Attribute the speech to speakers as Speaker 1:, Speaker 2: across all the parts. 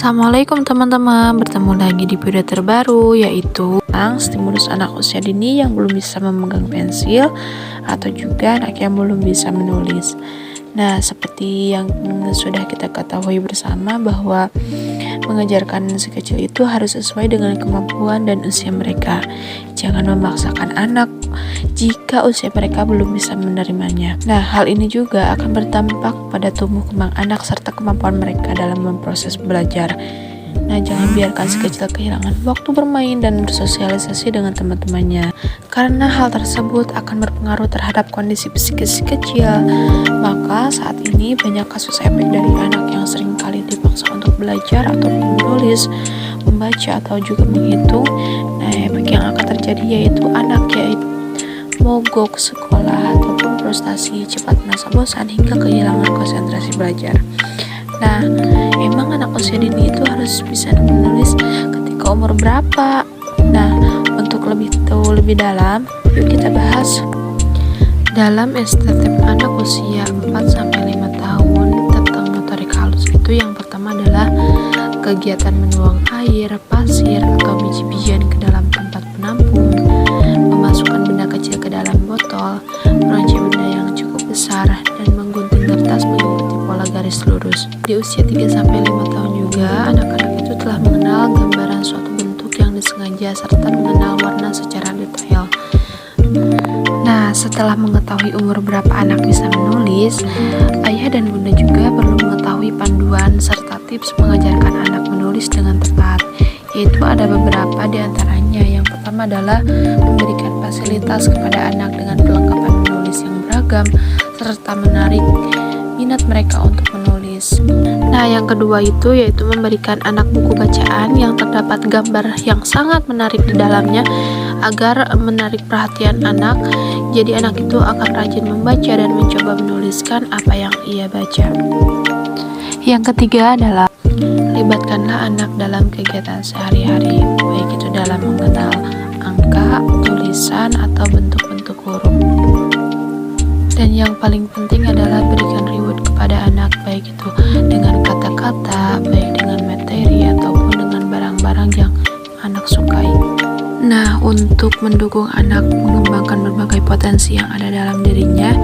Speaker 1: Assalamualaikum teman-teman, bertemu lagi di video terbaru yaitu tentang stimulus anak usia dini yang belum bisa memegang pensil atau juga anak yang belum bisa menulis. Nah, seperti yang sudah kita ketahui bersama bahwa mengajarkan si kecil itu harus sesuai dengan kemampuan dan usia mereka. Jangan memaksakan anak jika usia mereka belum bisa menerimanya. Nah, hal ini juga akan berdampak pada tumbuh kembang anak serta kemampuan mereka dalam memproses belajar. Nah, jangan biarkan si kecil kehilangan waktu bermain dan bersosialisasi dengan teman-temannya, karena hal tersebut akan berpengaruh terhadap kondisi psikis si kecil. Maka saat ini banyak kasus efek dari anak yang sering kali dipaksa untuk belajar atau menulis, membaca atau juga menghitung. Nah, efek yang akan terjadi yaitu anak mogok sekolah ataupun frustasi, cepat merasa bosan hingga kehilangan konsentrasi belajar. Nah, emang anak usia dini itu harus bisa menulis ketika umur berapa? Nah, untuk lebih tahu lebih dalam, yuk kita bahas. Dalam STTM anak usia 4-5 tahun tentang motorik halus itu yang pertama adalah kegiatan menuang air, pasir, atau biji-bijian ke dalam tempat penampung, memasukkan benda kecil ke dalam botol, merancang benda yang cukup besar, dan menggunting kertas mengikuti pola garis lurus. Di usia 3-5 tahun juga, anak-anak itu telah mengenal gambaran suatu bentuk yang disengaja serta mengenal warna secara detail. Nah, setelah mengetahui umur berapa anak bisa menulis, ayah dan bunda juga perlu mengetahui panduan serta tips mengajarkan anak menulis dengan tepat, yaitu ada beberapa di antaranya. Yang pertama adalah memberikan fasilitas kepada anak dengan perlengkapan menulis yang beragam, serta menarik minat mereka untuk menulis. Nah, yang kedua itu yaitu memberikan anak buku bacaan yang terdapat gambar yang sangat menarik di dalamnya agar menarik perhatian anak. Jadi anak itu akan rajin membaca dan mencoba menuliskan apa yang ia baca. Yang ketiga adalah libatkanlah anak dalam kegiatan sehari-hari, baik itu dalam mengenal angka, tulisan, atau bentuk-bentuk huruf. Dan yang paling penting adalah berikan reward kepada anak, baik itu dengan kata-kata, baik dengan materi, ataupun dengan barang-barang yang anak sukai. Nah, untuk mendukung anak mengembangkan berbagai potensi yang ada dalam dirinya,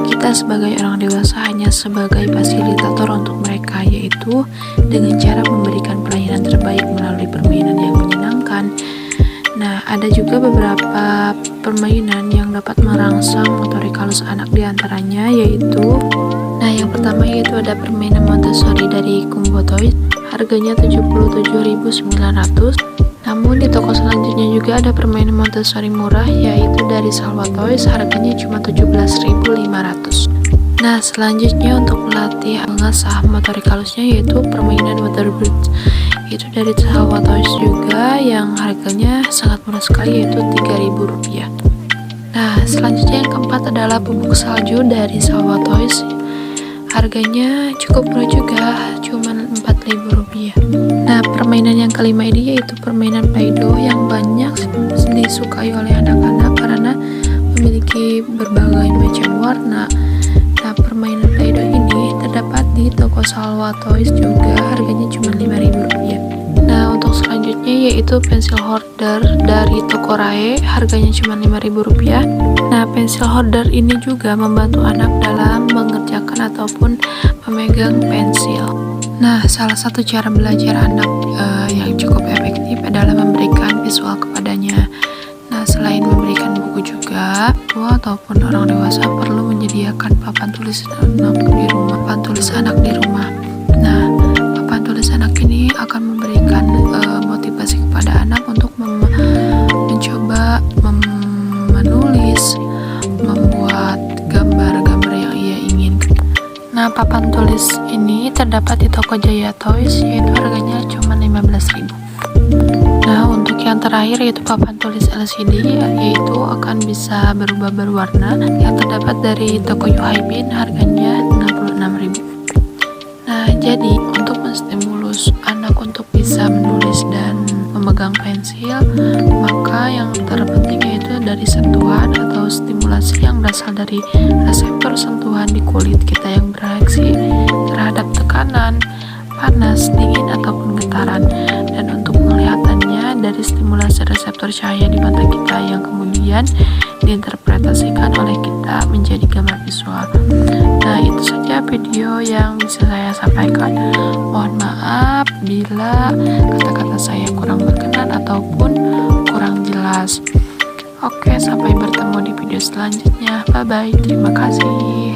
Speaker 1: kita sebagai orang dewasa hanya sebagai fasilitator untuk mereka, yaitu dengan cara memberikan pelayanan terbaik melalui permainan yang menyenangkan. Nah, ada juga beberapa permainan yang dapat merangsang motorik halus anak diantaranya yaitu, nah yang pertama yaitu ada permainan Montessori dari Kumbo Toys, harganya 77.900. Namun di toko selanjutnya juga ada permainan Montessori murah yaitu dari Salwa Toys, harganya cuma 17.500. Nah, selanjutnya untuk melatih mengasah motorik halusnya yaitu permainan Water Bridge, itu dari Salwa Toys juga yang harganya sangat murah sekali yaitu Rp3.000. Nah, selanjutnya yang keempat adalah bubuk salju dari Salwa Toys, harganya cukup murah juga, cuma Rp4.000. Nah, permainan yang kelima ini yaitu permainan Play-Doh yang banyak disukai oleh anak-anak karena memiliki berbagai macam warna. Nah, permainan Play-Doh ini terdapat di toko Salwa Toys juga, harganya cuma Rp5.000. Nah, untuk selanjutnya yaitu pensil holder dari toko Rae, harganya cuma Rp5.000. Nah, pensil holder ini juga membantu anak dalam mengerjakan ataupun memegang pensil. Nah, salah satu cara belajar anak yang cukup efektif adalah memberikan visual kepadanya. Nah, selain memberikan buku juga, ataupun orang dewasa perlu menyediakan papan tulis anak di rumah. Nah, papan tulis anak ini akan memberikan motivasi kepada anak untuk mencoba menulis, membuat gambar-gambar yang ia inginkan. Nah, papan tulis ini terdapat di toko Jaya Toys, yaitu harganya cuma Rp15.000. Nah, untuk yang terakhir yaitu papan tulis LCD, yaitu akan bisa berubah berwarna, yang terdapat dari toko Yuhaibin, harganya Rp66.000. Nah, jadi untuk menstimulus anak untuk bisa menulis dan memegang pensil, maka yang terpenting yaitu dari sentuhan atau stimulasi yang berasal dari reseptor sentuhan di kulit kita yang bereaksi terhadap tekanan, panas, dingin, ataupun getaran. Dan untuk penglihatannya dari stimulasi reseptor cahaya di mata kita yang kemudian diinterpretasikan oleh kita menjadi gambar visual. Nah, itu saja video yang bisa saya sampaikan. Mohon maaf bila kata-kata saya kurang berkenan ataupun kurang jelas. Oke, sampai bertemu di video selanjutnya. Bye-bye, terima kasih.